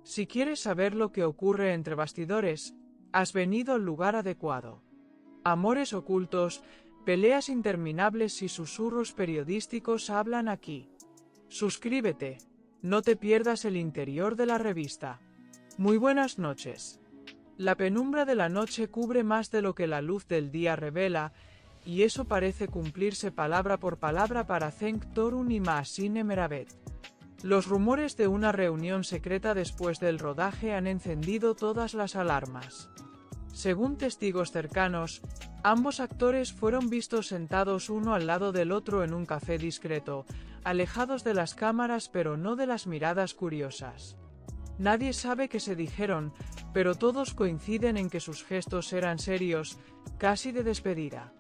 Si quieres saber lo que ocurre entre bastidores, has venido al lugar adecuado. Amores ocultos, peleas interminables y susurros periodísticos hablan aquí. Suscríbete, no te pierdas el interior de la revista. Muy buenas noches. La penumbra de la noche cubre más de lo que la luz del día revela, y eso parece cumplirse palabra por palabra para Cenk Torun y Mahsine Meravet. Los rumores de una reunión secreta después del rodaje han encendido todas las alarmas. Según testigos cercanos, ambos actores fueron vistos sentados uno al lado del otro en un café discreto, alejados de las cámaras pero no de las miradas curiosas. Nadie sabe qué se dijeron, pero todos coinciden en que sus gestos eran serios, casi de despedida.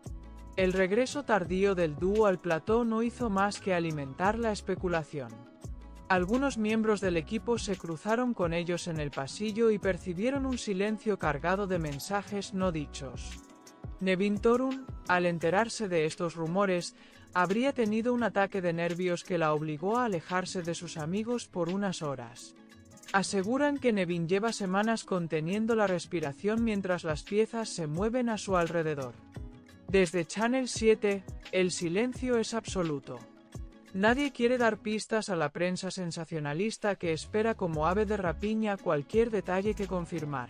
El regreso tardío del dúo al plató no hizo más que alimentar la especulación. Algunos miembros del equipo se cruzaron con ellos en el pasillo y percibieron un silencio cargado de mensajes no dichos. Nevin Torun, al enterarse de estos rumores, habría tenido un ataque de nervios que la obligó a alejarse de sus amigos por unas horas. Aseguran que Nevin lleva semanas conteniendo la respiración mientras las piezas se mueven a su alrededor. Desde Channel 7, el silencio es absoluto. Nadie quiere dar pistas a la prensa sensacionalista que espera como ave de rapiña cualquier detalle que confirmar.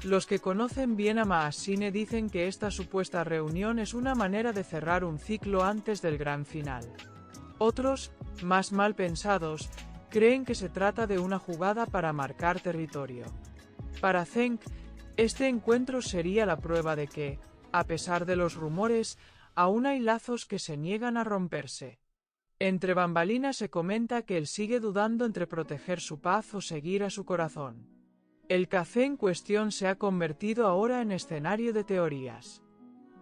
Los que conocen bien a Mahsine dicen que esta supuesta reunión es una manera de cerrar un ciclo antes del gran final. Otros, más mal pensados, creen que se trata de una jugada para marcar territorio. Para Cenk, este encuentro sería la prueba de que, a pesar de los rumores, aún hay lazos que se niegan a romperse. Entre bambalinas se comenta que él sigue dudando entre proteger su paz o seguir a su corazón. El café en cuestión se ha convertido ahora en escenario de teorías.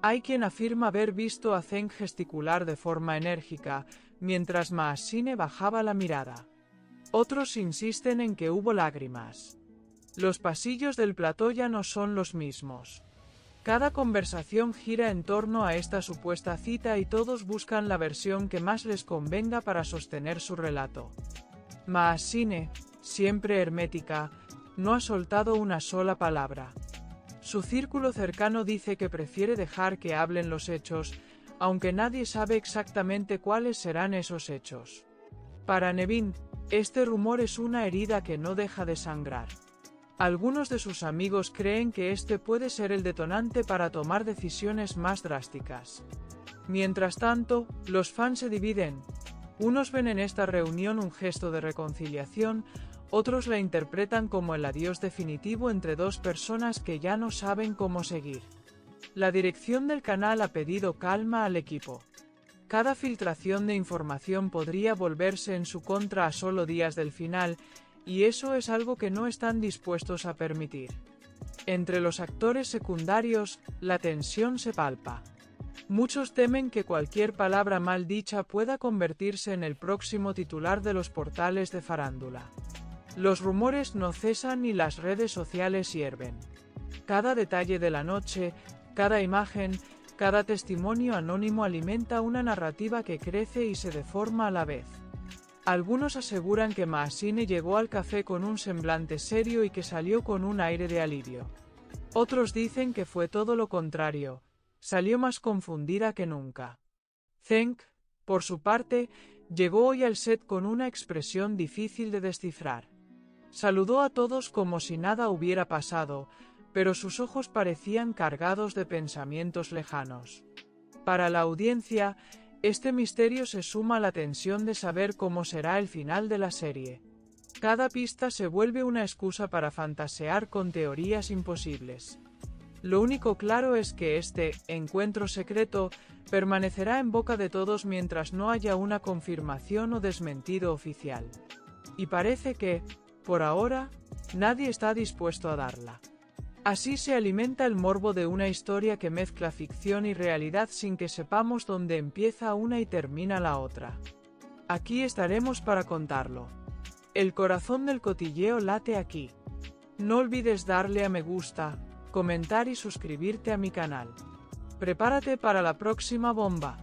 Hay quien afirma haber visto a Cenk gesticular de forma enérgica, mientras Mahsine bajaba la mirada. Otros insisten en que hubo lágrimas. Los pasillos del plató ya no son los mismos. Cada conversación gira en torno a esta supuesta cita y todos buscan la versión que más les convenga para sostener su relato. Mahsine, siempre hermética, no ha soltado una sola palabra. Su círculo cercano dice que prefiere dejar que hablen los hechos, aunque nadie sabe exactamente cuáles serán esos hechos. Para Nevin, este rumor es una herida que no deja de sangrar. Algunos de sus amigos creen que este puede ser el detonante para tomar decisiones más drásticas. Mientras tanto, los fans se dividen. Unos ven en esta reunión un gesto de reconciliación, otros la interpretan como el adiós definitivo entre dos personas que ya no saben cómo seguir. La dirección del canal ha pedido calma al equipo. Cada filtración de información podría volverse en su contra a solo días del final, y eso es algo que no están dispuestos a permitir. Entre los actores secundarios, la tensión se palpa. Muchos temen que cualquier palabra mal dicha pueda convertirse en el próximo titular de los portales de farándula. Los rumores no cesan y las redes sociales hierven. Cada detalle de la noche, cada imagen, cada testimonio anónimo alimenta una narrativa que crece y se deforma a la vez. Algunos aseguran que Mahsine llegó al café con un semblante serio y que salió con un aire de alivio. Otros dicen que fue todo lo contrario, salió más confundida que nunca. Cenk, por su parte, llegó hoy al set con una expresión difícil de descifrar. Saludó a todos como si nada hubiera pasado, pero sus ojos parecían cargados de pensamientos lejanos. Para la audiencia, este misterio se suma a la tensión de saber cómo será el final de la serie. Cada pista se vuelve una excusa para fantasear con teorías imposibles. Lo único claro es que este encuentro secreto permanecerá en boca de todos mientras no haya una confirmación o desmentido oficial. Y parece que, por ahora, nadie está dispuesto a darla. Así se alimenta el morbo de una historia que mezcla ficción y realidad sin que sepamos dónde empieza una y termina la otra. Aquí estaremos para contarlo. El corazón del cotilleo late aquí. No olvides darle a me gusta, comentar y suscribirte a mi canal. Prepárate para la próxima bomba.